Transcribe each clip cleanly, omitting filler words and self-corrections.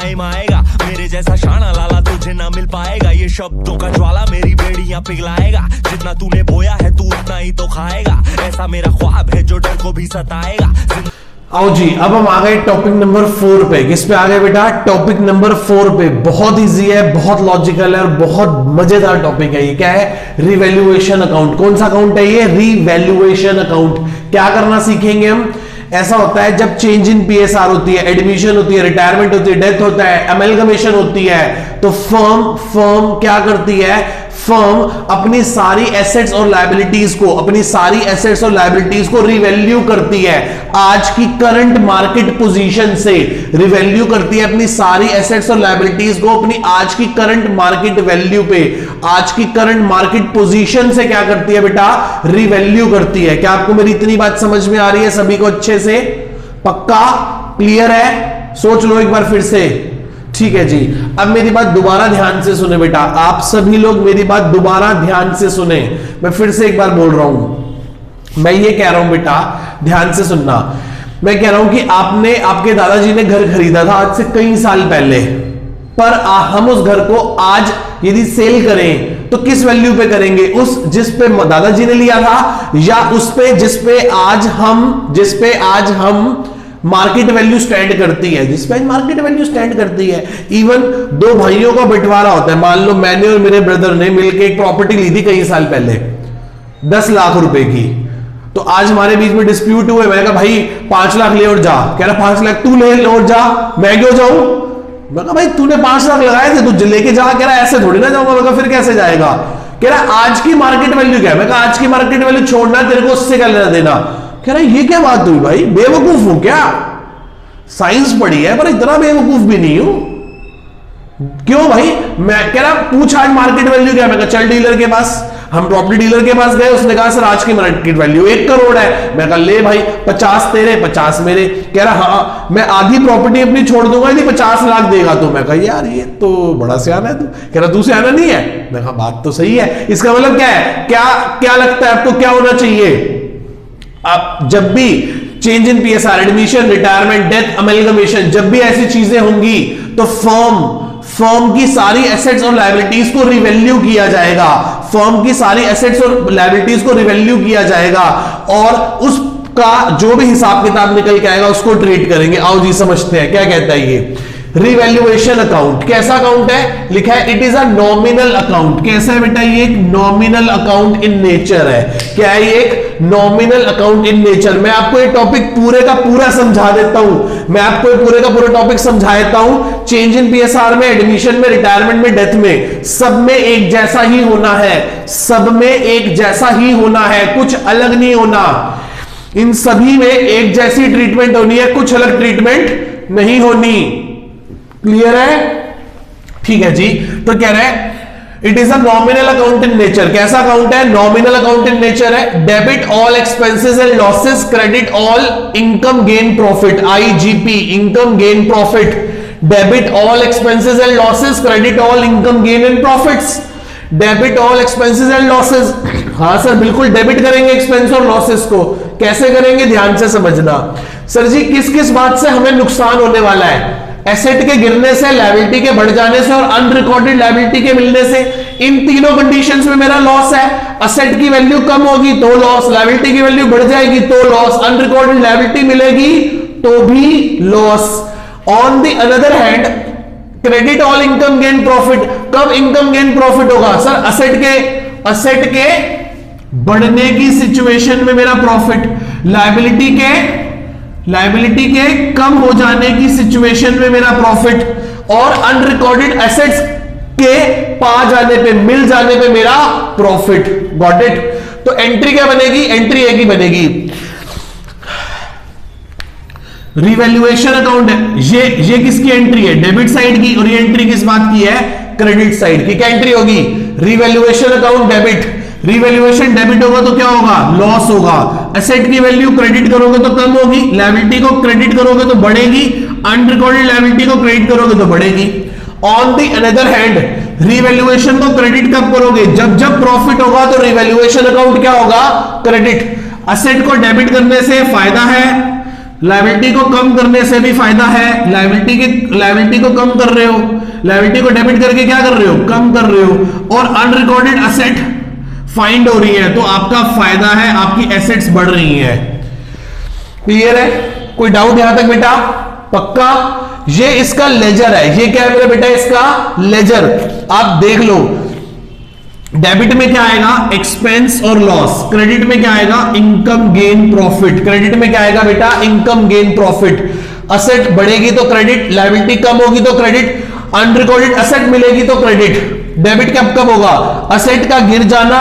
Time आएगा मेरे जैसा शाना लाला तुझे ना मिल पाएगा। ये शब्दों का ज्वाला मेरी बेड़ियां पिघलाएगा, जितना तूने बोया है तू उतना ही तो खाएगा। ऐसा मेरा ख्वाब है जो डर को भी सताएगा। आओ जी, अब हम आ गए टॉपिक नंबर 4 पे। किस पे आ गए बेटा? टॉपिक नंबर 4 पे। बहुत इजी है, बहुत लॉजिकल है और बहुत मजेदार टॉपिक है। ये क्या है? Revaluation account. कौन सा अकाउंट है ये? Revaluation account. क्या करना सीखेंगे हम? ऐसा होता है जब चेंज इन पीएसआर होती है, एडमिशन होती है, रिटायरमेंट होती है, डेथ होता है, अमेलगमेशन होती है, तो फर्म क्या करती है? फर्म अपनी सारी एसेट्स और लायबिलिटीज को रिवैल्यू करती है। आज की करंट मार्केट पोजीशन से रिवैल्यू करती है अपनी सारी एसेट्स और लायबिलिटीज को अपनी आज की करंट मार्केट वैल्यू पे, आज की करंट मार्केट पोजीशन से क्या करती है बेटा? रिवैल्यू करती है। क्या आपको मेरी इतनी बात समझ में आ रही है सभी को अच्छे से? पक्का? क्लियर है? सोच लो एक बार फिर से। ठीक है जी। अब मेरी बात दोबारा ध्यान से सुने बेटा, आप सभी लोग मेरी बात दोबारा ध्यान से सुने। मैं फिर से एक बार बोल रहा हूं, मैं ये कह रहा हूं बेटा, ध्यान से सुनना। मैं कह रहा हूं कि आपके दादाजी ने घर खरीदा था आज से कई साल पहले, पर हम उस घर को आज यदि सेल करें तो किस वैल्यू पे करेंगे? उस जिस पे दादाजी ने लिया था, या उस पे जिस पे आज हम मार्केट वैल्यू स्टैंड करती है, जिसपे मार्केट वैल्यू स्टैंड करती है। इवन दो भाइयों का बंटवारा होता है। मान लो मैंने और मेरे ब्रदर ने मिलकर एक प्रॉपर्टी ली थी कई साल पहले 10 लाख रुपए की। तो आज हमारे बीच में डिस्प्यूट हुए। मैंने कहा भाई 5 लाख ले और जा। कह रहा 5 लाख तू ले और जा, मैं क्यों जाऊं? मैं कहा भाई तूने 5 लाख लगाए थे, तू लेके जा। कह रहा ऐसे थोड़ी ना जाऊंगा। मैं कहा फिर कैसे जाएगा? कह रहा आज की मार्केट वैल्यू क्या है? मैं कहा आज की मार्केट वैल्यू छोड़ना, तेरे को उससे क्या लेना देना। कह रहा ये क्या बात हुई भाई, बेवकूफ हूं क्या? साइंस पढ़ी है पर इतना बेवकूफ भी नहीं हूं। क्यों भाई? मैं कह रहा पूछ आज मार्केट वैल्यू क्या है? मैं कहा चल डीलर के पास। हम प्रॉपर्टी डीलर के पास गए, उसने कहा सर आज की मार्केट वैल्यू 1 करोड़ है। मैं कहा ले भाई 50 तेरे 50 मेरे। कह रहा हाँ मैं आधी प्रॉपर्टी अपनी छोड़ दूंगा यदि 50 लाख देगा तो। मैं कहा यार ये तो बड़ा सियाना है तू। कह रहा तू सियाना नहीं है। मैं कहा बात तो सही है। इसका मतलब क्या है? क्या लगता है आपको क्या होना चाहिए? आप जब भी change in PSR, admission, retirement, death, amalgamation, जब भी ऐसी चीजें होंगी तो फर्म की सारी एसेट्स और लायबिलिटीज को रिवैल्यू किया जाएगा। फर्म की सारी एसेट्स और लायबिलिटीज को रिवैल्यू किया जाएगा और उसका जो भी हिसाब किताब निकल के आएगा उसको ट्रीट करेंगे। आओ जी समझते हैं क्या कहता है ये रिवैल्यूएशन अकाउंट। कैसा अकाउंट है? लिखा है it is a nominal account. कैसा है बेटा? ये एक नॉमिनल अकाउंट इन नेचर है। क्या है ये? एक नॉमिनल अकाउंट इन नेचर। मैं आपको ये टॉपिक पूरे का पूरा समझा देता हूं। मैं आपको पूरे का पूरा टॉपिक समझा देता हूं। चेंज इन पीएसआर में, एडमिशन में, रिटायरमेंट में, डेथ में, सब में एक जैसा ही होना है। सब में एक जैसा ही होना है, कुछ अलग नहीं होना। इन सभी में एक जैसी ट्रीटमेंट होनी है, कुछ अलग ट्रीटमेंट नहीं होनी। क्लियर है? ठीक है जी। तो कह रहा है it is a nominal account in nature. कैसा अकाउंट है? नॉमिनल अकाउंट इन नेचर है। Debit all expenses and losses, credit all income gain profit, IGP, income gain profit. Debit all expenses and losses, credit all income gain and profits. Debit all expenses and losses. हाँ sir बिल्कुल debit करेंगे expense और losses को। कैसे करेंगे? ध्यान से समझना। सर जी किस किस बात से हमें नुकसान होने वाला है? एसेट के गिरने से, लायबिलिटी के बढ़ जाने से और अनरिकॉर्डेड लायबिलिटी के मिलने से। इन तीनों कंडीशंस में मेरा लॉस है। एसेट की वैल्यू कम होगी तो लॉस, लायबिलिटी की वैल्यू बढ़ जाएगी तो लॉस, अनरिकॉर्डेड लायबिलिटी मिलेगी तो भी loss. On the another hand credit all income gain profit. कब इनकम गेन प्रॉफिट होगा? सर एसेट के बढ़ने की सिचुएशन में मेरा प्रॉफिट, लायबिलिटी के कम हो जाने की सिचुएशन में मेरा प्रॉफिट, और अनरिकॉर्डेड एसेट्स के पा जाने पे, मिल जाने पे मेरा प्रॉफिट। Got it? तो एंट्री क्या बनेगी? एंट्री एक ही बनेगी। रिवैल्यूएशन अकाउंट है ये किसकी एंट्री है? डेबिट साइड की। और ये एंट्री किस बात की है? क्रेडिट साइड की। क्या एंट्री होगी? Revaluation account debit. Revaluation debit होगा तो क्या होगा? लॉस होगा। एसेट की वैल्यू क्रेडिट करोगे तो कम होगी, लायबिलिटी को क्रेडिट करोगे तो बढ़ेगी, अनरिकॉर्डेड लायबिलिटी को क्रेडिट करोगे तो बढ़ेगी। On the another hand revaluation को क्रेडिट कब करोगे? जब प्रॉफिट होगा तो रिवैल्यूएशन अकाउंट क्या होगा? क्रेडिट। एसेट को डेबिट करने से फायदा है, लायबिलिटी को कम करने से भी फायदा है। लायबिलिटी को कम कर रहे हो, लायबिलिटी को डेबिट करके क्या कर रहे हो, कम कर रहे हो, और अनरिकॉर्डेड एसेट फाइंड हो रही है, तो आपका फायदा है, आपकी एसेट्स बढ़ रही है। क्लियर है? कोई डाउट यहां तक बेटा? पक्का? ये इसका लेजर है। ये क्या है मेरा बेटा? इसका लेजर। आप देख लो, डेबिट में क्या आएगा, एक्सपेंस और लॉस। क्रेडिट में क्या आएगा, इनकम गेन प्रॉफिट। क्रेडिट में क्या आएगा बेटा, इनकम गेन प्रॉफिट। असेट बढ़ेगी तो क्रेडिट, लायबिलिटी कम होगी तो क्रेडिट, अनरिकॉर्डेड असेट मिलेगी तो क्रेडिट। डेबिट कब होगा, असेट का गिर जाना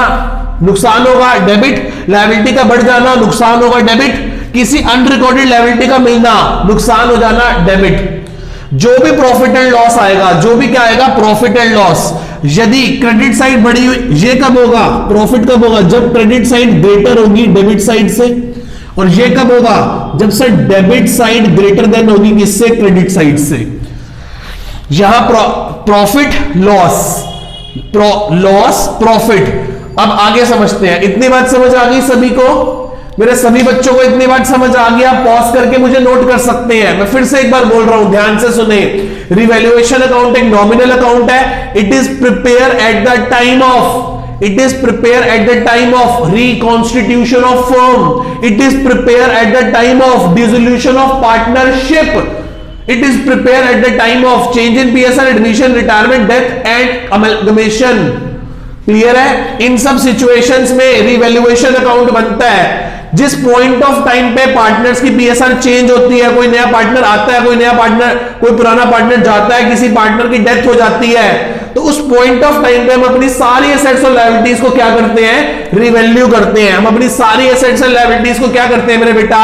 नुकसान होगा, डेबिट। लायबिलिटी का बढ़ जाना नुकसान होगा, डेबिट। किसी अनरिकॉर्डेड लायबिलिटी का मिलना नुकसान हो जाना, डेबिट। जो भी प्रॉफिट एंड लॉस आएगा, जो भी क्या आएगा, प्रॉफिट एंड लॉस, यदि क्रेडिट साइड बढ़ी हुई, ये कब होगा, प्रॉफिट कब होगा, जब क्रेडिट साइड ग्रेटर होगी डेबिट साइड से। और ये कब होगा, जब से डेबिट साइड ग्रेटर देन होगी किससे, क्रेडिट साइड से। यहां प्रॉफिट लॉस, लॉस प्रॉफिट। अब आगे समझते हैं। इतनी बात समझ आ गई सभी को? मेरे सभी बच्चों को इतनी बात समझ आ गई? आप पॉज करके मुझे नोट कर सकते हैं। मैं फिर से एक बार बोल रहा हूं, ध्यान से सुने। रिवैल्यूएशन अकाउंट एक नॉमिनल अकाउंट है। It is prepare at the time of, it is prepare at the time of reconstitution of firm. It is prepare at the time of dissolution of partnership. It is prepared at the time of change in PSR, admission, retirement, death and amalgamation. Clear है? इन सब situations में revaluation account बनता है जिस point of time पे partners की PSR change होती है। कोई नया पार्टनर आता है, कोई नया पार्टनर, कोई पुराना पार्टनर जाता है, किसी पार्टनर की डेथ हो जाती है, तो उस पॉइंट ऑफ टाइम पे हम अपनी सारी एसेट्स और लायबिलिटीज को क्या करते हैं, रिवैल्यू करते हैं। हम अपनी सारी एसेट्स और लायबिलिटीज को क्या करते हैं मेरे बेटा,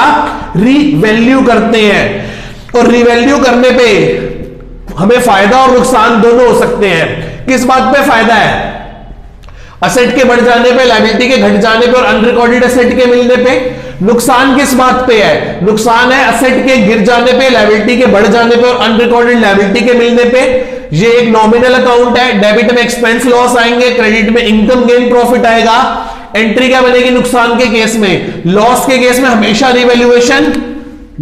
रिवैल्यू करते हैं। और रिवैल्यू करने पे हमें फायदा और नुकसान दोनों हो सकते हैं। किस बात पे फायदा है, असेट के बढ़ जाने पे, लायबिलिटी के घट जाने पे और अनरिकॉर्डेड असेट के मिलने पे। नुकसान किस बात पे है, नुकसान है असेट के गिर जाने पे, लायबिलिटी के बढ़ जाने पे और अनरिकॉर्डेड लायबिलिटी के मिलने पे। ये एक नॉमिनल अकाउंट है। डेबिट में एक्सपेंस लॉस आएंगे, क्रेडिट में इनकम गेन प्रॉफिट आएगा। एंट्री क्या बनेगी नुकसान के केस में, लॉस के केस में हमेशा रिवैल्यूएशन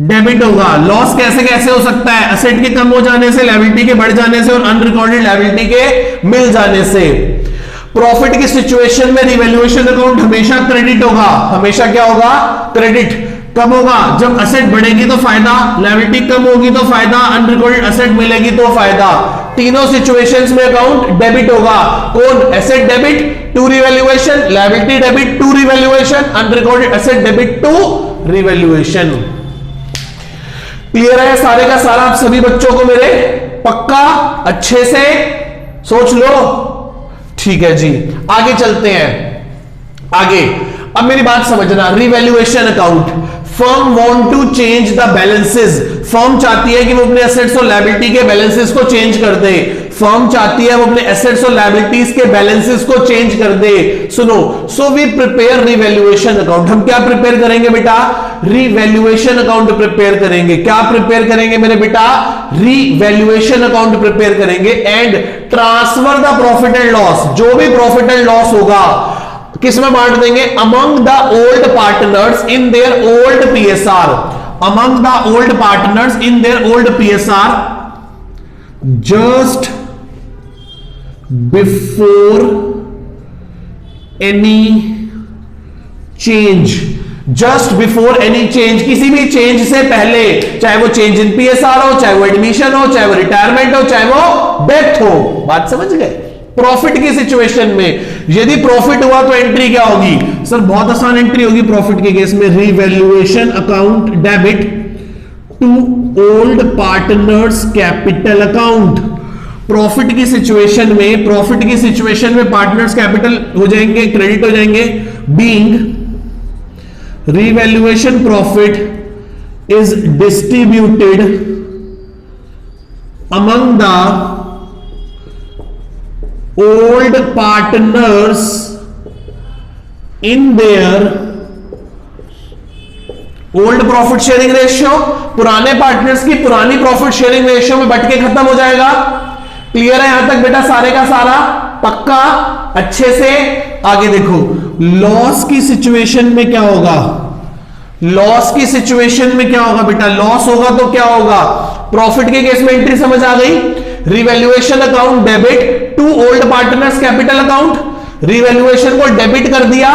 डेबिट होगा। लॉस कैसे कैसे हो सकता है, असेट के कम हो जाने से, लायबिलिटी के बढ़ जाने से और अनरिकॉर्डेड लायबिलिटी के मिल जाने से। प्रॉफिट की सिचुएशन में रिवैल्यूएशन अकाउंट हमेशा क्रेडिट होगा। हमेशा क्या होगा, क्रेडिट। कब होगा, जब असेट बढ़ेगी तो फायदा, लायबिलिटी कम होगी तो फायदा, अनरिकॉर्डेड असेट मिलेगी तो फायदा। तीनों सिचुएशंस में अकाउंट डेबिट होगा। कौन, asset debit to revaluation, liability debit to revaluation, unrecorded asset debit to revaluation. Clear है सारे का सारा आप सभी बच्चों को मेरे? पक्का? अच्छे से सोच लो। ठीक है जी, आगे चलते हैं। आगे अब मेरी बात समझना। Revaluation account, firm want to change the balances. Firm चाहती है कि वो अपने एसेट्स और लायबिलिटी के बैलेंसेस को चेंज कर दे। फर्म चाहती है वो अपने एसेट्स और लायबिलिटीज के बैलेंसेस को चेंज कर दे। सुनो, so we prepare revaluation account. हम क्या प्रिपेयर करेंगे बेटा, रिवैल्यूएशन अकाउंट प्रिपेयर करेंगे। क्या प्रिपेयर करेंगे मेरे बेटा, रिवैल्यूएशन अकाउंट प्रिपेयर करेंगे। And transfer the profit and loss, जो भी प्रॉफिट एंड लॉस होगा किस में बांट देंगे, among the old partners in their old PSR. Among the old partners in their old PSR just before any change. Just before any change, किसी भी change से पहले, चाहे वो चेंज इन पीएसआर हो, चाहे वो एडमिशन हो, चाहे वो रिटायरमेंट हो, चाहे वो डेथ हो। बात समझ गए? प्रॉफिट की सिचुएशन में यदि प्रॉफिट हुआ तो एंट्री क्या होगी सर, बहुत आसान एंट्री होगी प्रॉफिट के केस में, revaluation account debit to old partners capital account. Profit की सिचुएशन में, प्रॉफिट की सिचुएशन में पार्टनर्स कैपिटल हो जाएंगे, क्रेडिट हो जाएंगे। Being revaluation profit is distributed among the old partners in their old profit sharing ratio। पुराने पार्टनर्स की पुरानी प्रॉफिट शेयरिंग रेशियो में बट के खत्म हो जाएगा। क्लियर है यहां तक बेटा सारे का सारा? पक्का? अच्छे से आगे देखो, लॉस की सिचुएशन में क्या होगा, लॉस की सिचुएशन में क्या होगा बेटा, लॉस होगा तो क्या होगा, प्रॉफिट के केस में एंट्री समझ आ गई, revaluation account debit to old partners capital account, revaluation को डेबिट कर दिया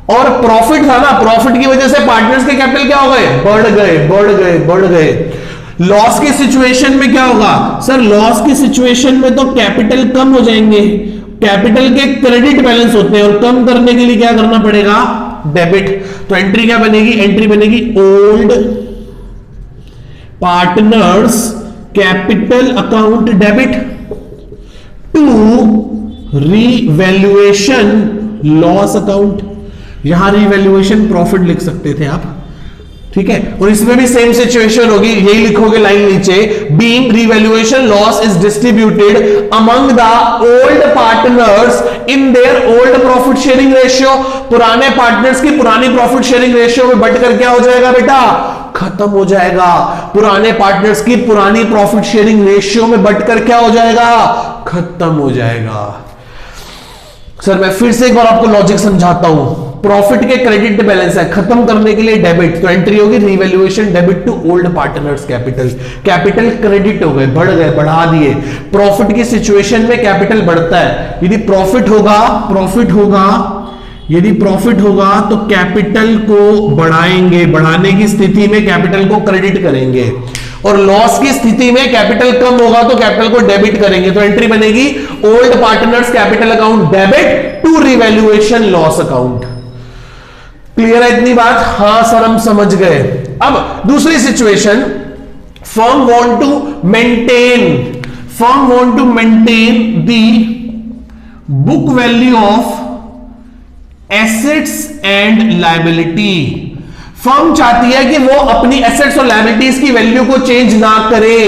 और प्रॉफिट था ना, प्रॉफिट की वजह से पार्टनर्स के कैपिटल क्या हो गए, बढ़ गए बढ़ गए बढ़ गए। लॉस की सिचुएशन में क्या होगा सर, लॉस की सिचुएशन में तो कैपिटल कम हो जाएंगे, कैपिटल के क्रेडिट बैलेंस होते हैं और कम करने के लिए क्या करना पड़ेगा, डेबिट। तो एंट्री क्या बनेगी, एंट्री बनेगी old partners capital account debit to revaluation loss account. यहां रीवैल्यूएशन प्रॉफिट लिख सकते थे आप, ठीक है, और इसमें भी सेम सिचुएशन होगी, यही लिखोगे लाइन नीचे, being revaluation loss is distributed among the old partners in their old profit sharing ratio. पुराने पार्टनर्स की पुरानी प्रॉफिट शेयरिंग रेशियो में बढ़कर क्या हो जाएगा बेटा, खत्म हो जाएगा। पुराने पार्टनर्स की पुरानी प्रॉफिट शेयरिंग रेशियो में बढ़कर क्या हो जाएगा, खत्म हो जाएगा। सर मैं फिर से एक बार आपको लॉजिक समझाता हूं, प्रॉफिट के क्रेडिट बैलेंस है, खत्म करने के लिए डेबिट, तो एंट्री होगी revaluation debit to old partners capital, capital credit हो गए, बढ़ गए, बढ़ा दिए। प्रॉफिट की सिचुएशन में कैपिटल बढ़ता है, यदि प्रॉफिट होगा यदि प्रॉफिट होगा तो कैपिटल को बढ़ाएंगे, बढ़ाने की स्थिति में कैपिटल को क्रेडिट करेंगे, और लॉस की स्थिति में कैपिटल कम होगा तो कैपिटल को डेबिट करेंगे। तो एंट्री बनेगी old partners capital account debit to revaluation loss account. Clear है इतनी बात, हां सर हम समझ गए। अब दूसरी situation, firm want to maintain the book value of assets and liability. Firm चाहती है कि वो अपनी एसेट्स और लायबिलिटीज की वैल्यू को चेंज ना करे,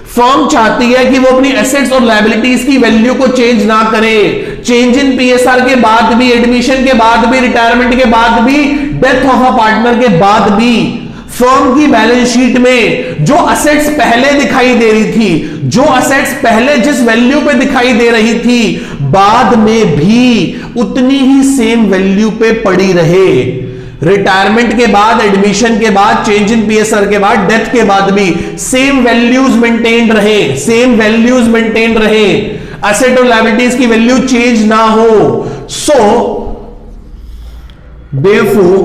फर्म चाहती है कि वो अपनी एसेट्स और लायबिलिटीज की वैल्यू को चेंज ना करे। चेंज इन पीएसआर के बाद भी, एडमिशन के बाद भी, रिटायरमेंट के बाद भी, डेथ ऑफ अ पार्टनर के बाद भी फर्म की बैलेंस शीट में जो असेट्स पहले दिखाई दे रही थी, जो असेट्स पहले जिस वैल्यू पे दिखाई दे रही थी, बाद में भी उतनी ही सेम वैल्यू पे पड़ी रहे। रिटायरमेंट के बाद, एडमिशन के बाद, चेंज इन पीएसआर के बाद, डेथ के बाद भी सेम वैल्यूज मेंटेन रहे, सेम वैल्यूज मेंटेन रहे, एसेट और लायबिलिटीज की वैल्यू चेंज ना हो। सो therefore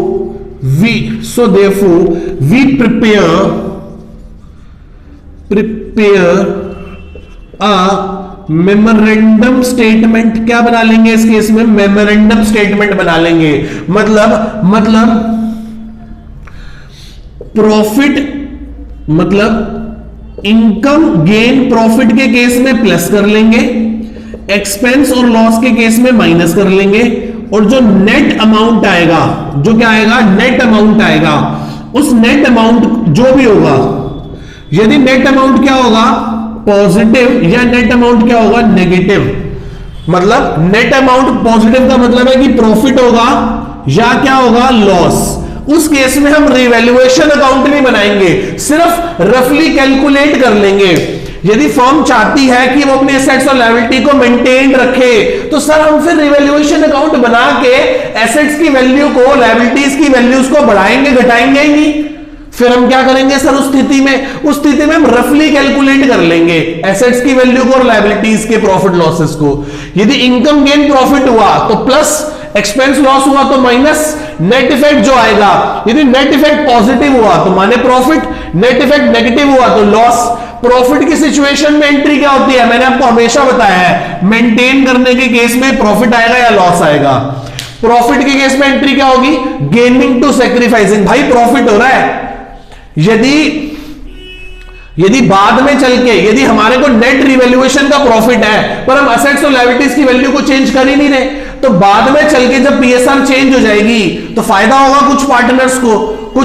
we prepare a memorandum statement. क्या बना लेंगे इस केस में, मेमोरेंडम स्टेटमेंट बना लेंगे। मतलब प्रॉफिट, मतलब इनकम गेन प्रॉफिट के केस में प्लस कर लेंगे, एक्सपेंस और लॉस के केस में माइनस कर लेंगे, और जो नेट अमाउंट आएगा, जो क्या आएगा, नेट अमाउंट आएगा, उस नेट अमाउंट जो भी होगा, यदि नेट अमाउंट क्या होगा, पॉजिटिव, या नेट अमाउंट क्या होगा, नेगेटिव। मतलब नेट अमाउंट पॉजिटिव का मतलब है कि प्रॉफिट होगा या क्या होगा, लॉस। उस केस में हम रिवैल्यूएशन अकाउंट नहीं बनाएंगे, सिर्फ रफली कैलकुलेट कर लेंगे। यदि फर्म चाहती है कि वो अपने एसेट्स और लायबिलिटी को मेंटेन रखे, तो सर हम फिर रिवैल्यूएशन अकाउंट बना के एसेट्स की वैल्यू को, लायबिलिटीज की वैल्यूज को बढ़ाएंगे, घटाएंगे ही नहीं। फिर हम क्या करेंगे सर, उस स्थिति में हम रफली कैलकुलेट कर लेंगे एसेट्स की वैल्यू को और लायबिलिटीज के प्रॉफिट लॉसेस को। यदि इनकम गेन प्रॉफिट हुआ तो प्लस, एक्सपेंस लॉस हुआ तो माइनस, नेट इफेक्ट जो आएगा, यदि नेट इफेक्ट पॉजिटिव हुआ तो माने प्रॉफिट, नेट इफेक्ट नेगेटिव हुआ तो लॉस। प्रॉफिट की सिचुएशन में एंट्री क्या होती है, मैंने आपको हमेशा बताया है, मेंटेन करने के केस में प्रॉफिट आएगा या लॉस आएगा। प्रॉफिट के केस में एंट्री क्या होगी, गेनिंग टू सैक्रिफाइसिंग। भाई प्रॉफिट हो रहा है, यदि बाद में चल के, यदि हमारे को नेट रिवैल्यूएशन का प्रॉफिट है पर हम असेट्स और लायबिलिटीज की वैल्यू को चेंज कर ही नहीं रहे, तो बाद में चल के जब पीएसआर चेंज हो जाएगी तो फायदा होगा कुछ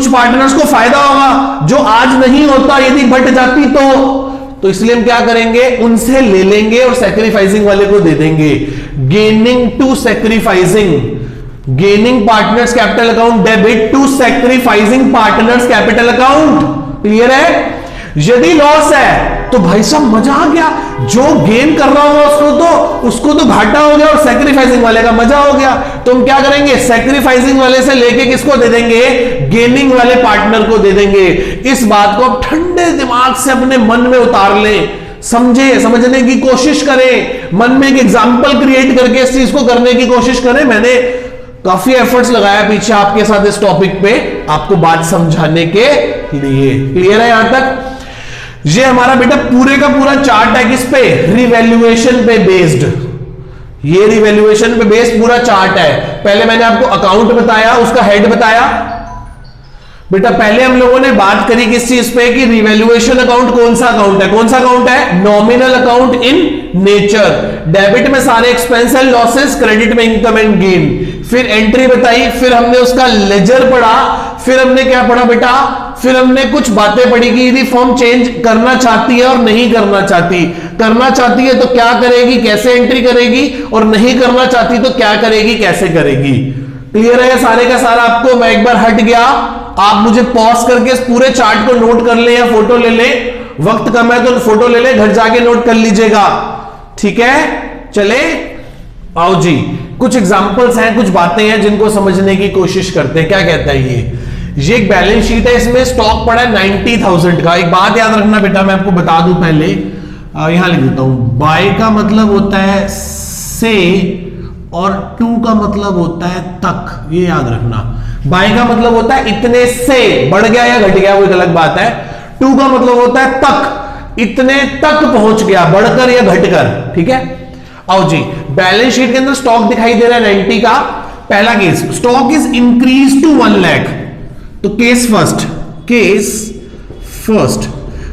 पार्टनर्स को फायदा होगा, जो आज नहीं होता यदि बढ़ जाती तो इसलिए हम क्या करेंगे, उनसे ले लेंगे और सैक्रिफाइसिंग वाले को दे देंगे। Gaining to sacrificing, gaining partners capital account debit to sacrificing partners capital account. Clear है। यदि लॉस है तो भाई साहब मजा आ गया, जो गेन कर रहा होगा उसको तो घाटा हो गया और सैक्रिफाइसिंग वाले का मजा हो गया। तो हम क्या करेंगे, सैक्रिफाइसिंग वाले से लेके किसको दे देंगे, गेनिंग वाले पार्टनर को दे देंगे। इस बात को आप ठंडे दिमाग से अपने मन में उतार लें, समझने की कोशिश करें, मन में एक एग्जाम्पल क्रिएट करके इस चीज को करने की कोशिश करें। मैंने काफी एफर्ट्स लगाया पीछे आपके साथ इस टॉपिक पे, आपको बात समझाने के लिए। क्लियर है यहां तक? ये हमारा बेटा पूरे का पूरा चार्ट है किस पे, रिवैल्यूएशन पे बेस्ड। ये रिवैल्यूएशन पे बेस्ड पूरा चार्ट है। पहले मैंने आपको अकाउंट बताया, उसका हेड बताया। बेटा पहले हम लोगों ने बात करी किस चीज पे कि रिवैल्यूएशन अकाउंट कौन सा अकाउंट है, कौन सा अकाउंट है, nominal account in nature. Debit में सारे एक्सपेंस एंड लॉसेस, क्रेडिट में इनकम एंड गेन। फिर एंट्री बताई, फिर हमने उसका लेजर पढ़ा, फिर हमने क्या पढ़ा बेटा, फिर हमने कुछ बातें पढ़ी कि यदि फर्म चेंज करना चाहती है और नहीं करना चाहती, करना चाहती है तो क्या करेगी, कैसे एंट्री करेगी, और नहीं करना चाहती तो क्या करेगी, कैसे करेगी। क्लियर है सारे का सारा आपको? मैं एक बार हट गया, आप मुझे पॉज करके इस पूरे चार्ट को नोट कर ले या फोटो ले ले, वक्त कम है तो फोटो ले ले, घर जाके नोट कर लीजिएगा। ठीक है, चले आओ जी, कुछ एग्जांपल्स हैं, कुछ बातें हैं जिनको समझने की कोशिश करते हैं। क्या कहता है ये एक बैलेंस शीट है, इसमें स्टॉक पड़ा है 90,000 का। एक बात याद रखना बेटा, मैं आपको बता दूं पहले, यहां लिख देता हूं, बाय का मतलब होता है से और टू का मतलब होता है तक। ये याद रखना, बाय का मतलब होता है इतने से, बढ़ गया या घट गया वो एक अलग बात है। टू का मतलब होता है तक, इतने तक पहुंच गया, बढ़कर या घटकर। ठीक है, आओ जी, बैलेंस शीट के अंदर स्टॉक दिखाई दे रहा है 90 का। पहला case, stock is increase to 1 lakh. तो case first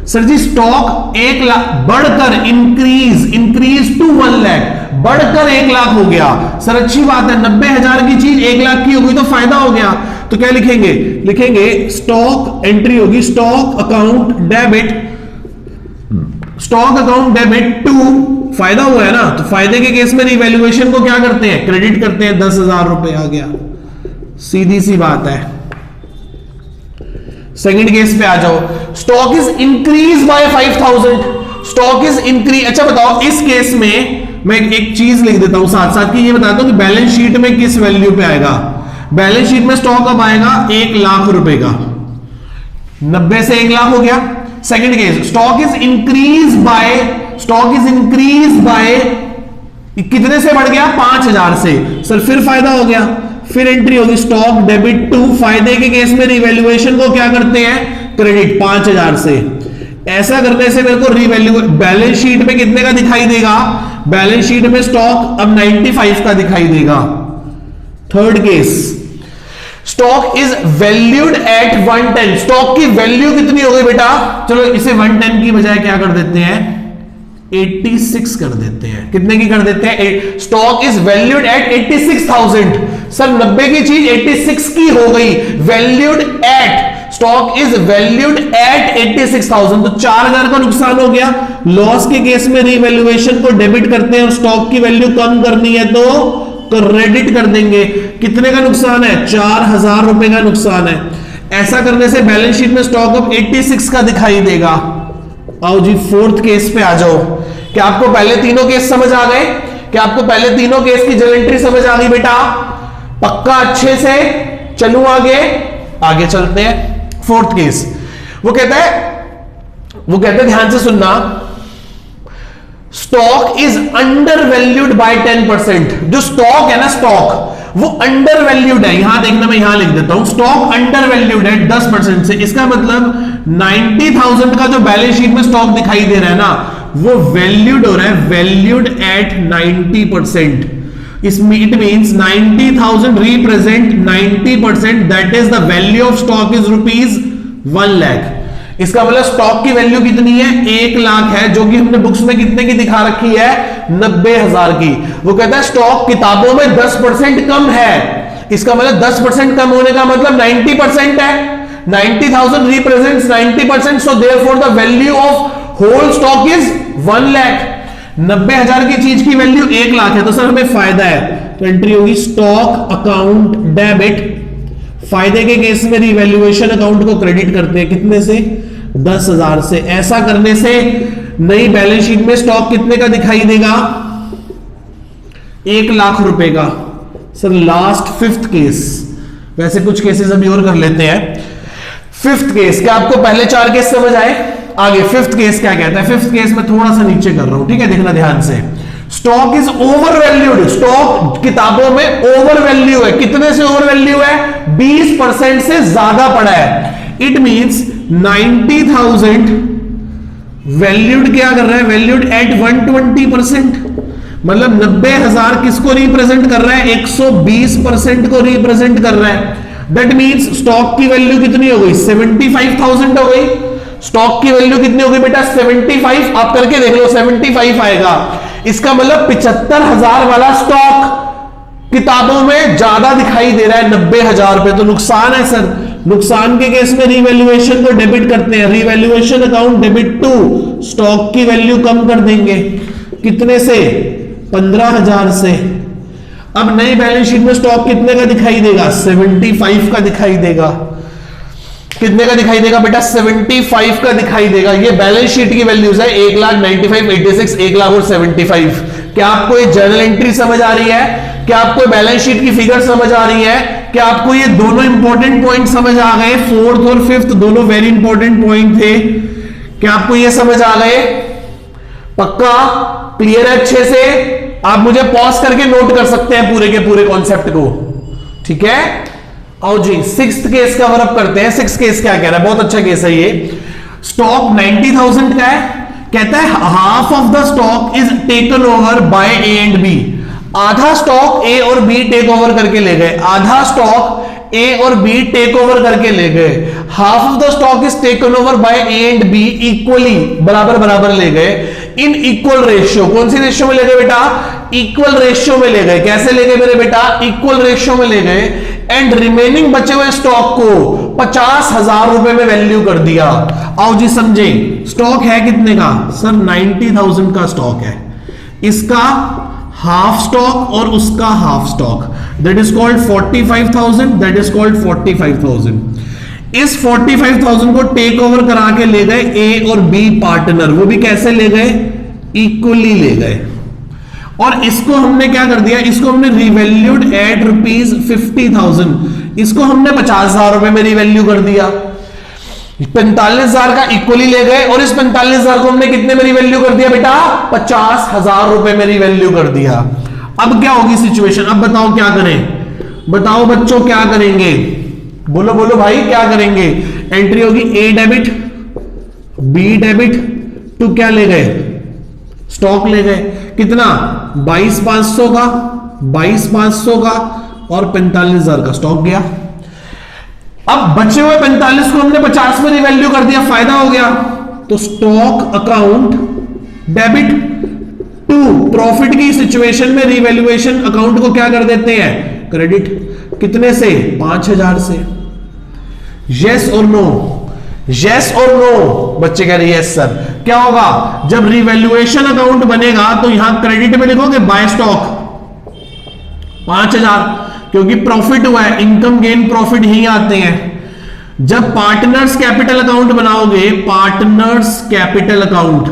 sir ji, stock 1 lakh बढ़कर इंक्रीज टू 1 लाख, बढ़कर 1 लाख हो गया। सर अच्छी बात है, 90,000 की चीज 1 लाख की हो गई तो फायदा हो गया। तो क्या लिखेंगे स्टॉक, एंट्री होगी स्टॉक अकाउंट डेबिट टू, फायदा हुआ है ना, तो फायदे के केस में रिवैल्यूएशन को क्या करते हैं, क्रेडिट करते हैं। 10,000 रुपए आ गया, सीधी सी बात है। सेकंड केस पे आ जाओ, stock is increase by 5,000, stock is increase. अच्छा बताओ, इस केस में मैं एक चीज लिख देता हूं साथ साथ कि ये बताता हूं कि बैलेंस शीट में किस वैल्यू पे आएगा। बैलेंस शीट में स्टॉक अब आएगा 1 लाख रुपए का, 90 से 1 लाख हो गया। Second case, stock is increase by कितने से बढ़ गया, 5,000 से। सर फिर फायदा हो गया, फिर एंट्री होगी स्टॉक डेबिट टू, फायदे के केस में रिवैल्यूएशन को क्या करते हैं, क्रेडिट 5,000 से। ऐसा करने से मेरे को रिवैल्यू बैलेंस शीट में कितने का दिखाई देगा, बैलेंस शीट में स्टॉक अब 95 का दिखाई देगा। Third case, stock is valued at 110, stock की वैल्यू कितनी हो गई बेटा, चलो इसे 110 की बजाय क्या कर देते हैं, 86 कर देते हैं। कितने की कर देते हैं, stock is valued at 86,000। Sir 90 की चीज 86 की हो गई, valued at, stock is valued at 86,000, तो 4,000 का नुकसान हो गया। लॉस के केस में रिवैल्यूएशन को डेबिट करते हैं और स्टॉक की वैल्यू कम करनी है तो क्रेडिट कर देंगे। कितने का नुकसान है, 4,000 रुपए का नुकसान है। ऐसा करने से बैलेंस शीट में स्टॉक अब 86 का दिखाई देगा। आओ जी फोर्थ केस पे आ जाओ। क्या आपको पहले तीनों केस समझ आ गए, क्या आपको पहले तीनों केस की जर्नल एंट्री समझ आ गई बेटा, पक्का अच्छे से चलूं आगे चलते हैं। फोर्थ केस, वो कहता है ध्यान से सुनना, stock is under valued bye 10%। जो स्टॉक है ना, स्टॉक वो अंडर वैल्यूड है, यहां देखना, मैं यहां लिख देता हूं, स्टॉक अंडर वैल्यूड है 10% से। इसका मतलब 90,000 का जो बैलेंस शीट में स्टॉक दिखाई दे रहा है ना, वो वैल्यूड हो रहा है, वैल्यूड एट 90%। इसमें it means 90,000 represent 90%, that is the value of stock is ₹1 lakh. इसका मतलब स्टॉक की वैल्यू कितनी है, 1 लाख है, जो कि हमने बुक्स में कितने की दिखा रखी है, 90,000 की। वो कहता है स्टॉक किताबों में 10% कम है, इसका मतलब 10% कम होने का मतलब 90% है। 90,000 represents 90%, so therefore the value of whole stock is 1 lakh. 90,000 की चीज की वैल्यू 1 लाख है, तो सर हमें फायदा है, तो एंट्री होगी स्टॉक अकाउंट डेबिट। फायदे के केस में रिवैल्यूएशन अकाउंट को क्रेडिट करते हैं, कितने से, 10,000 से। ऐसा करने से नई बैलेंस शीट में स्टॉक कितने का दिखाई देगा? 1 लाख रुपए का। सर लास्ट फिफ्थ केस, वैसे कुछ केसेस अभी और कर लेते हैं। फिफ्थ केस, क्या आपको पहले 4 केस समझ आए? आगे फिफ्थ केस क्या कहता है? फिफ्थ केस में थोड़ा सा नीचे कर रहा हूं, ठीक है, देखना ध्यान से। Stock is over valued, stock किताबों में ओवर वैल्यू है। कितने से ओवर वैल्यू है? 20% से ज्यादा पड़ा है। इट मींस 90,000 वैल्यूड क्या कर रहा है? वैल्यूड एट 120%, मतलब 90,000 किसको रिप्रेजेंट कर रहा है? 120% को रिप्रेजेंट कर रहा है। दैट मींस स्टॉक की वैल्यू कितनी हो गई? 75,000 हो गई। स्टॉक की वैल्यू कितनी हो गई बेटा? 75। आप करके देख लो, 75 आएगा। इसका मतलब 75,000 वाला स्टॉक किताबों में ज्यादा दिखाई दे रहा है 90,000 पे, तो नुकसान है सर। नुकसान के केस में रीवैल्यूएशन को डेबिट करते हैं। Revaluation account debit to stock की वैल्यू कम कर देंगे। कितने से? 15,000 से। अब नई बैलेंस शीट में स्टॉक कितने का दिखाई देगा? 75 का दिखाई देगा। कितने का दिखाई देगा बेटा? 75 का दिखाई देगा। ये बैलेंस शीट की वैल्यूज है 1,95,86, 1 लाख और 75। क्या आपको ये जर्नल एंट्री समझ आ रही है? क्या आपको बैलेंस शीट की फिगर समझ आ रही है? क्या आपको ये दोनों इंपॉर्टेंट पॉइंट समझ आ गए? फोर्थ और फिफ्थ दोनों वेरी इंपॉर्टेंट पॉइंट थे। क्या आपको ये समझ आ गए? पक्का क्लियर है अच्छे से? आप मुझे पॉज करके नोट कर सकते हैं पूरे के पूरे कॉन्सेप्ट को, ठीक है? आओ जी, सिक्स्थ केस कवर अप करते हैं। सिक्स्थ केस क्या कह रहा है? बहुत अच्छा केस है ये। स्टॉक 90,000 का है। कहता है half of the stock is taken over by A and B. आधा स्टॉक ए और बी टेक ओवर करके ले गए। आधा स्टॉक ए और बी टेक ओवर करके ले गए। Half of the stock is taken over by A and be equally, बराबर बराबर ले गए। इन इक्वल रेशियो, कौन सी रेशियो में ले गए बेटा? इक्वल रेशियो में ले गए। कैसे ले गए मेरे बेटा? इक्वल रेशियो में ले गए। एंड रिमेनिंग बचे हुए स्टॉक को 50,000 रुपए में वैल्यू कर दिया। आओ जी समझे, स्टॉक है कितने का? सर 90,000 का स्टॉक है। इसका हाफ स्टॉक और उसका half stock, that is called 45,000, that is called 45,000। इस 45,000 को टेक ओवर करा के ले गए ए और बी पार्टनर। वो भी कैसे ले गए? इक्वली ले गए। और इसको हमने क्या कर दिया? इसको हमने रिवैल्यूड एट ₹50,000। इसको हमने 50,000 रुपए में रिवैल्यू कर दिया। 45,000 का इक्वली ले गए और इस 45,000 को हमने कितने में रिवैल्यू कर दिया बेटा? 50,000 रुपए में रिवैल्यू कर दिया। अब क्या होगी सिचुएशन? अब बताओ क्या करें? बताओ बच्चों क्या करेंगे? बोलो बोलो भाई क्या करेंगे? एंट्री होगी ए डेबिट, बी डेबिट टू क्या ले गए? स्टॉक ले गए। कितना? 22,500 का, 22,500 का और 45,000 का स्टॉक गया। अब बचे हुए 45 को हमने 50 में रिवैल्यू कर दिया, फायदा हो गया। तो stock account debit to profit की सिचुएशन में रिवैल्यूएशन अकाउंट को क्या कर देते हैं? क्रेडिट। कितने से? 5,000 से। यस और नो? यस और नो? बच्चे कह रहे हैं यस सर। क्या होगा? जब रिवैल्यूएशन अकाउंट बनेगा तो यहां क्रेडिट में लिखोगे बाय स्टॉक 5,000, क्योंकि प्रॉफिट हुआ है। इनकम गेन प्रॉफिट ही आते हैं। जब पार्टनर्स कैपिटल अकाउंट बनाओगे, पार्टनर्स कैपिटल अकाउंट,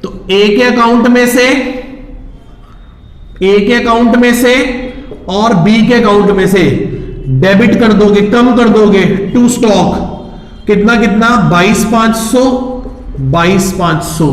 तो ए के अकाउंट में से और बी के अकाउंट में से डेबिट कर दोगे, कम कर दोगे टू स्टॉक। कितना कितना? 22,500, 22,500।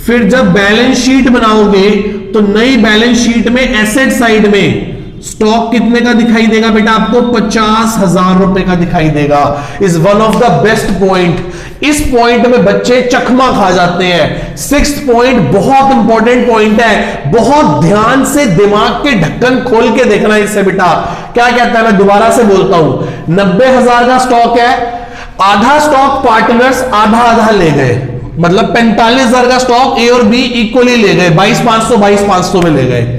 फिर जब बैलेंस शीट बनाओगे तो नई बैलेंस शीट में एसेट साइड में स्टॉक कितने का दिखाई देगा बेटा? आपको 50,000 रुपए का दिखाई देगा। Is one of the best point. इस पॉइंट में बच्चे चकमा खा जाते हैं। सिक्स्थ पॉइंट बहुत इंपॉर्टेंट पॉइंट है, बहुत ध्यान से दिमाग के ढक्कन खोल के देखना इससे बेटा। क्या कहता है? मैं दोबारा से बोलता हूं। 90,000 का स्टॉक है, आधा स्टॉक पार्टनर्स आधा आधा ले गए, मतलब 45,000 का स्टॉक ए और बी इक्वली ले गए। 22,500 22,500 में ले गए।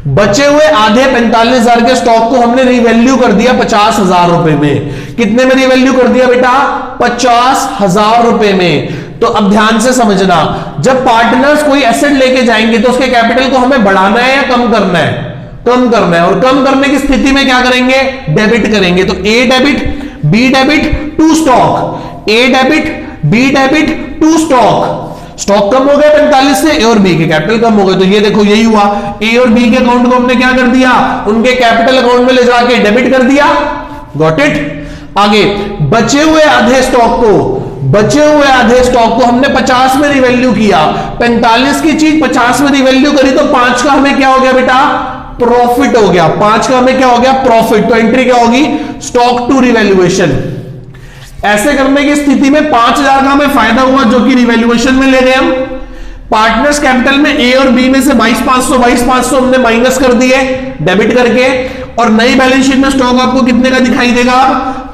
बचे हुए आधे 45,000 के स्टॉक को हमने रिवैल्यू कर दिया 50,000 रुपए में। कितने में रिवैल्यू कर दिया बेटा? 50,000 रुपए में। तो अब ध्यान से समझना, जब पार्टनर्स कोई एसेट लेके जाएंगे तो उसके कैपिटल को हमें बढ़ाना है या कम करना है? कम करना है। और कम करने की स्थिति में क्या करेंगे? डेबिट करेंगे। तो A debit, B debit to stock, A debit B debit to stock कम हो गया 45 से, ए और बी के कैपिटल कम हो गए। तो ये देखो यही हुआ, ए और बी के अकाउंट को हमने क्या कर दिया, उनके कैपिटल अकाउंट में ले जाके डेबिट कर दिया। Got it. आगे बचे हुए आधे स्टॉक को हमने 50 में रिवैल्यू किया। 45 की चीज 50 में रिवैल्यू करी तो 5 का हमें क्या हो गया बेटा, प्रॉफिट हो गया। 5 का हमें क्या हो गया, प्रॉफिट। तो एंट्री क्या होगी, स्टॉक टू रिवैल्यूएशन। ऐसे करने की स्थिति में 5000 का हमें फायदा हुआ जो कि रिवैल्यूएशन में ले गए हम। पार्टनर्स कैपिटल में ए और बी में से 22,500 हमने माइनस कर दिए डेबिट करके, और नई बैलेंस शीट में स्टॉक आपको कितने का दिखाई देगा,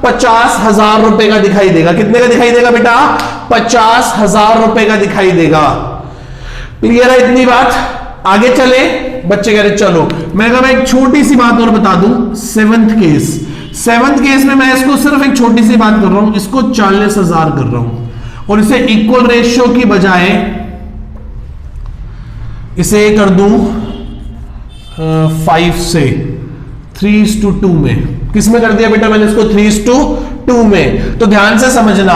50,000 रुपए का दिखाई देगा। कितने का दिखाई देगा बेटा, 50,000 रुपए का दिखाई देगा। क्लियर है इतनी बात। आगे चले, बच्चे कह रहे चलो मैं एक छोटी सी बात और बता दूं। सेवंथ केस में मैं इसको सिर्फ एक छोटी सी बात कर रहा हूं, इसको 40,000 कर रहा हूं और इसे इक्वल रेशियो की बजाय इसे कर दूं 5 से 3:2 में। किस में कर दिया बेटा मैंने इसको, 3:2 में। तो ध्यान से समझना,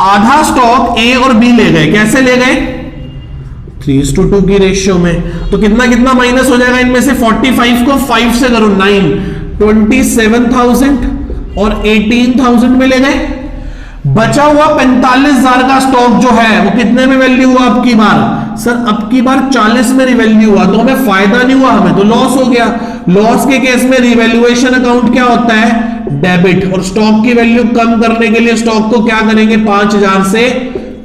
आधा स्टॉक ए और बी ले गए। कैसे ले गए, 3:2 की रेशियो में। तो कितना कितना माइनस हो जाएगा इनमें से, 45 को 5 से करो 9, 27,000 और 18,000 में ले गए। बचा हुआ 45,000 का स्टॉक जो है वो कितने में वैल्यू हुआ अब की बार, सर अब की बार 40 में रिवैल्यू हुआ। तो हमें फायदा नहीं हुआ, हमें तो लॉस हो गया। लॉस के केस में रिवैल्यूएशन अकाउंट क्या होता है, डेबिट। और स्टॉक की वैल्यू कम करने के लिए स्टॉक को क्या करेंगे, 5,000 से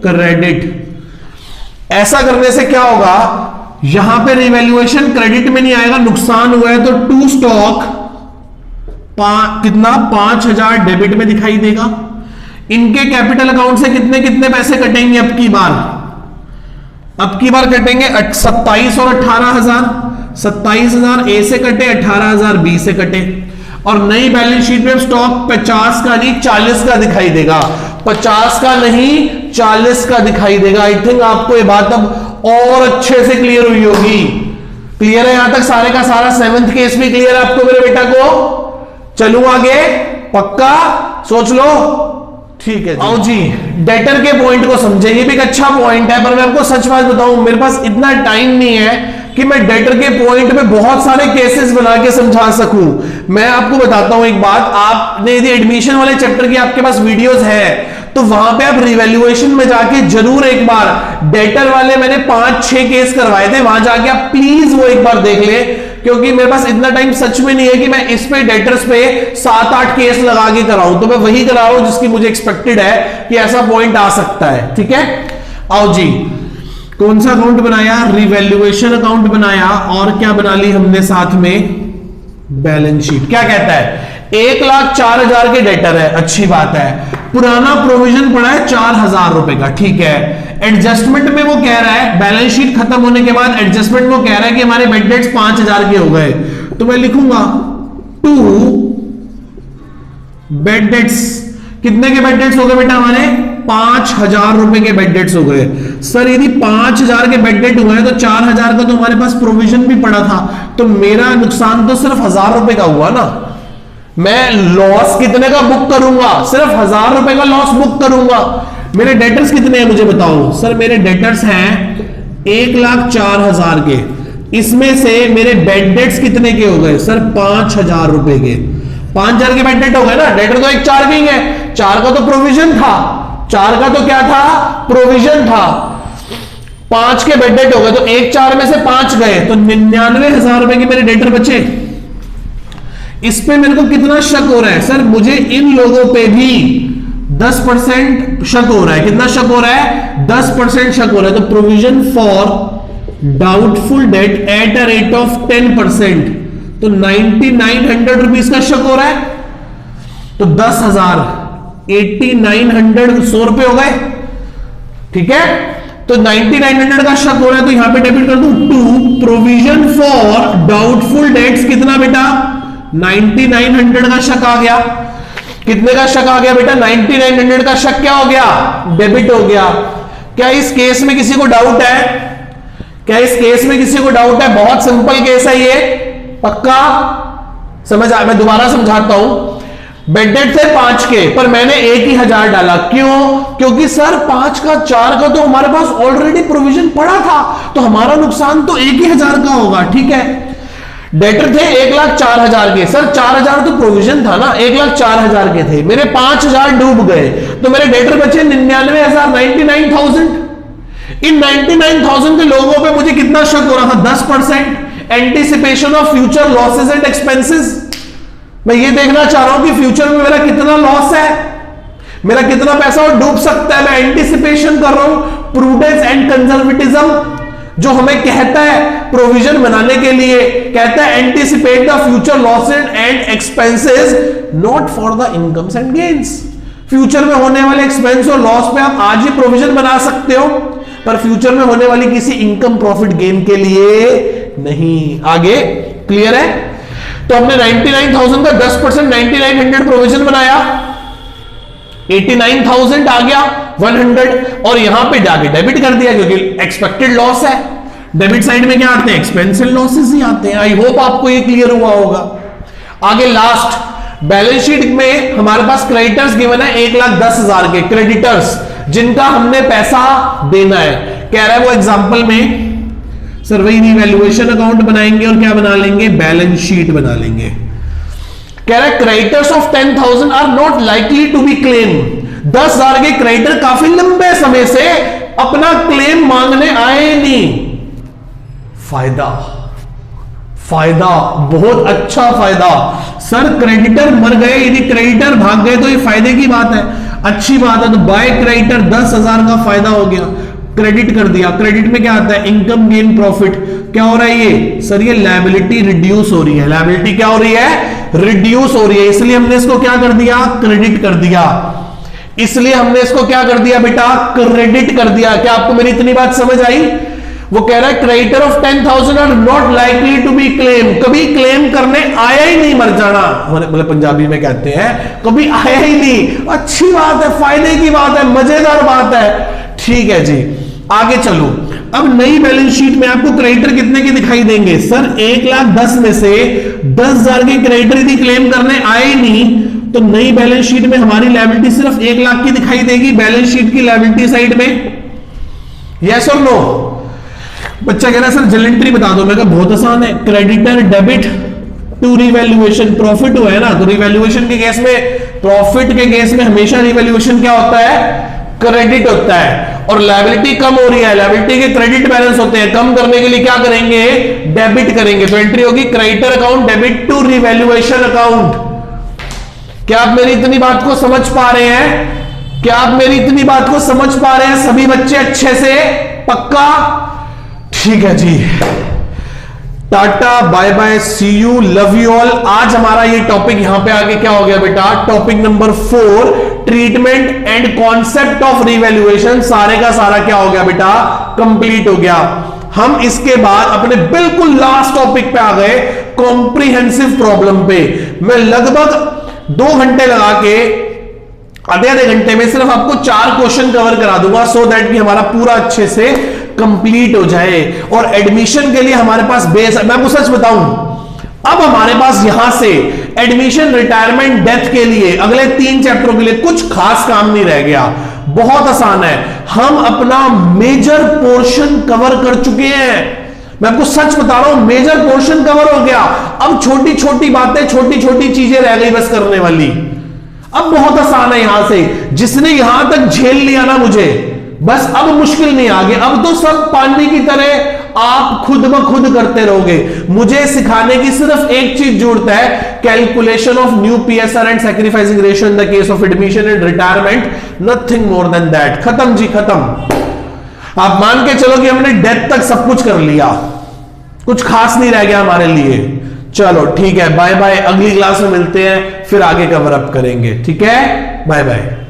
क्रेडिट। ऐसा करने से क्या होगा, यहां पे रिवैल्यूएशन क्रेडिट में नहीं आएगा, नुकसान हुआ है तो टू स्टॉक कितना 5,000 डेबिट में दिखाई देगा। इनके कैपिटल अकाउंट से कितने कितने पैसे कटेंगे अब की बार कटेंगे 27 और 18,000। 27,000 ए से कटे, 18,000 बी से कटे। और नई बैलेंस शीट में स्टॉक 50 का नहीं 40 का दिखाई देगा। 50 का नहीं 40 का दिखाई देगा। आई थिंक आपको ये बात अब और अच्छे से क्लियर हुई होगी। क्लियर है यहां तक सारे का सारा। 7th केस भी क्लियर है आपको मेरे बेटा को। चलूं आगे, पक्का सोच लो, ठीक है जी। आओ जी, डेटर के पॉइंट को समझे। ये भी एक अच्छा पॉइंट है, पर मैं आपको सच बात बताऊं, मेरे पास इतना टाइम नहीं है कि मैं डेटर के पॉइंट में बहुत सारे केसेस बना के समझा सकूं। मैं आपको बताता हूं एक बात, आपने यदि एडमिशन वाले चैप्टर की आपके पास वीडियोस है तो वहां पे आप रिवैल्यूएशन में जाके जरूर एक बार डेटर वाले मैंने 5-6 केस करवाए थे, वहां जाके आप प्लीज वो एक बार देख ले, क्योंकि मेरे पास इतना टाइम सच में नहीं है कि मैं इस पे डेटर्स पे 7-8 केस लगा के कराऊं। तो मैं वही करा रहा हूं जिसकी मुझे एक्सपेक्टेड है कि ऐसा पॉइंट आ सकता है। ठीक है, आओ जी, कौन सा अकाउंट बनाया, रिवैल्यूएशन अकाउंट बनाया, और क्या बना ली हमने साथ में, बैलेंस शीट। क्या कहता है, 1,04,000 के डेटर है, अच्छी बात है। पुराना प्रोविजन पड़ा है 4,000 रुपए का, ठीक है। एडजस्टमेंट में वो कह रहा है, बैलेंस शीट खत्म होने के बाद एडजस्टमेंट में वो कह रहा है कि हमारे बेड डेट्स 5,000 के हो गए। तो मैं लिखूंगा 2 बेड डेट्स। कितने के बेड डेट्स हो गए बेटा हमारे, 5,000 रुपए के बेड डेट्स हो गए। सर यदि 5,000 के बेड डेट हुए हैं तो 4,000 का तो हमारे पास प्रोविजन भी पड़ा था, तो मेरा नुकसान तो सिर्फ 1,000 रुपए का हुआ ना। मैं लॉस कितने का बुक करूंगा, सिर्फ 1,000 रुपए का लॉस बुक करूंगा। मेरे डेटर्स कितने हैं मुझे बताओ। सर मेरे डेटर्स हैं 1,04,000 के, इसमें से मेरे बेड डेट्स कितने के हो गए, सर 5,000 रुपए के। 5,000 के बेड डेट हो गए ना, डेटर तो एक 4 के ही है, 4 का तो प्रोविजन था, 4 का तो क्या था, प्रोविजन था। 5 के बेड डेट हो गए, तो 1,04 में से 5 गए, तो 99,000 रुपए के मेरे डेटर बचे। इस पे मेरे को कितना शक हो रहा है, सर मुझे इन लोगों पे भी 10% शक हो रहा है। कितना शक हो रहा है, 10% शक हो रहा है। तो provision for doubtful debt at a rate of 10%, तो 9,900 रुपीज का शक हो रहा है। तो 10,000 8,900 100 रुपए हो गए, ठीक है। तो 9,900 का शक हो रहा है, तो यहां पे डेबिट कर दूं 2 प्रोविजन फॉर डाउटफुल डेट्स। कितना बेटा, 9,900 का शक आ गया। कितने का शक आ गया बेटा, 9,900 का शक क्या हो गया, डेबिट हो गया। क्या इस केस में किसी को डाउट है, क्या इस केस में किसी को डाउट है? बहुत सिंपल केस है ये, पक्का समझ आ, मैं दोबारा समझाता हूं। बेडेड थे 5 के, पर मैंने 1,000 डाला। क्यों? क्योंकि सर 5 का 4 का तो हमारे पास ऑलरेडी प्रोविजन पड़ा था, तो हमारा नुकसान तो 1,000 का होगा। ठीक है, डेटर थे 1,04,000 के, सर 4,000 तो प्रोविजन था ना, 1,04,000 के थे, मेरे 5,000 डूब गए, तो मेरे डेटर बचे 99,000, 99,000। इन 99,000 के लोगों पे मुझे कितना शक हो रहा था? 10%। Anticipation of future losses and expenses. मैं ये देखना चाह रहा हूं कि फ्यूचर में मेरा कितना लॉस है, मेरा कितना पैसा और डूब सकता है। मैं एंटीसिपेशन कर रहा हूं। प्रूडेंस एंड कंजर्वेटिज्म जो हमें कहता है प्रोविजन बनाने के लिए, कहता है anticipate the future losses and expenses not for the incomes and gains. Future में होने वाले एक्सपेंस और लॉस पे आप आज ही प्रोविजन बना सकते हो, पर फ्यूचर में होने वाली किसी इनकम प्रॉफिट गेन के लिए नहीं। आगे क्लियर है? तो हमने 99,000 का 10% 9,900 प्रोविजन बनाया, 89,000 आ गया 100, और यहां पे जाके डेबिट कर दिया क्योंकि एक्सपेक्टेड लॉस है। डेबिट साइड में क्या आते हैं? एक्सपेंस एंड लॉसेस ही आते हैं। आई होप आपको ये क्लियर हुआ होगा। आगे लास्ट बैलेंस शीट में हमारे पास क्रेडिटर्स गिवन है 1,10,000 के, क्रेडिटर्स जिनका हमने पैसा देना है। कह रहा है वो एग्जांपल में सर वही रिवैल्यूएशन अकाउंट बनाएंगे और क्या बना लेंगे? बैलेंस शीट बना लेंगे। कह रहा है creditors of 10,000 are not likely to be claim. 10,000 के क्रेडिटर काफी लंबे समय से अपना क्लेम मांगने आए नहीं। फायदा, फायदा, बहुत अच्छा फायदा। सर क्रेडिटर मर गए, यदि क्रेडिटर भाग गए तो ये फायदे की बात है, अच्छी बात है। तो बाय क्रेडिटर 10,000 का फायदा हो गया, क्रेडिट कर दिया। क्रेडिट में क्या आता है? Income gain profit. क्या हो रहा है ये? सर ये लायबिलिटी रिड्यूस हो रही है। लायबिलिटी क्या हो रही है? रिड्यूस हो रही है, इसलिए हमने इसको क्या कर दिया? क्रेडिट कर दिया। इसलिए हमने इसको क्या कर दिया बेटा? क्रेडिट कर दिया। क्या आपको मेरी इतनी बात समझ आई? वो कह रहा है creditor of 10,000 are not likely to be claim. कभी क्लेम करने आया ही नहीं, मर जाना मतलब पंजाबी में कहते हैं, कभी आया ही नहीं। अच्छी बात है, फायदे की बात है, मजेदार बात है। ठीक है जी, आगे चलो। अब नई बैलेंस शीट में आपको क्रेडिटर कितने के दिखाई देंगे? सर 1,10,000 में से 10,000 के क्रेडिटर यदि क्लेम करने आए नहीं, तो नई बैलेंस शीट में हमारी लायबिलिटी सिर्फ 1,00,000 की दिखाई देगी बैलेंस शीट की लायबिलिटी साइड में। यस और नो? बच्चा कह रहा है सर जलेंट्री बता दो। मैं कहा बहुत आसान है, creditor debit to revaluation. Profit हुआ है ना, तो रिवैल्यूएशन के केस में, प्रॉफिट के केस में हमेशा रिवैल्यूएशन क्या होता है? क्रेडिट होता है। और लायबिलिटी कम हो रही है, लायबिलिटी के क्रेडिट बैलेंस होते हैं, कम करने के लिए क्या करेंगे? डेबिट करेंगे। तो एंट्री होगी creditor account debit to revaluation account. क्या आप मेरी इतनी बात को समझ पा रहे हैं? क्या आप मेरी इतनी बात को समझ पा रहे हैं सभी बच्चे अच्छे से? पक्का? ठीक है जी, tata, bye bye, see you, love you all. आज हमारा ये टॉपिक यहां पे आगे क्या हो गया बेटा? Topic number 4, treatment and concept of revaluation, सारे का सारा क्या हो गया बेटा? कंप्लीट हो गया। हम इसके बाद अपने बिल्कुल लास्ट टॉपिक पे आ गए, कॉम्प्रिहेंसिव प्रॉब्लम पे। मैं लगभग 2 घंटे लगा के आधे घंटे में सिर्फ आपको 4 क्वेश्चन कवर करा दूंगा, सो दैट कि हमारा पूरा अच्छे से कंप्लीट हो जाए। और एडमिशन के लिए हमारे पास बेस, मैं आपको सच बताऊं, अब हमारे पास यहां से एडमिशन, रिटायरमेंट, डेथ के लिए अगले 3 चैप्टरों के लिए कुछ खास काम नहीं रह गया। बहुत आसान है, हम अपना मेजर पोर्शन कवर कर चुके हैं। मैं आपको सच बता रहा हूं, मेजर पोर्शन कवर हो गया। अब छोटी छोटी बातें, छोटी छोटी चीजें रह गई बस करने वाली। अब बहुत आसान है यहां से, जिसने यहां तक झेल लिया ना मुझे, बस अब मुश्किल नहीं आगे। अब तो सब पानी की तरह आप खुद ब खुद करते रहोगे। मुझे सिखाने की सिर्फ एक चीज जरूरत है, calculation of new PSR and sacrificing ratio in the case of admission and retirement, nothing more than that. खत्म जी, खत्म। आप मान के चलो कि हमने डेथ तक सब कुछ कर लिया, कुछ खास नहीं रह गया हमारे लिए। चलो ठीक है, बाय बाय, अगली क्लास में मिलते हैं, फिर आगे कवर अप करेंगे। ठीक है, बाय बाय।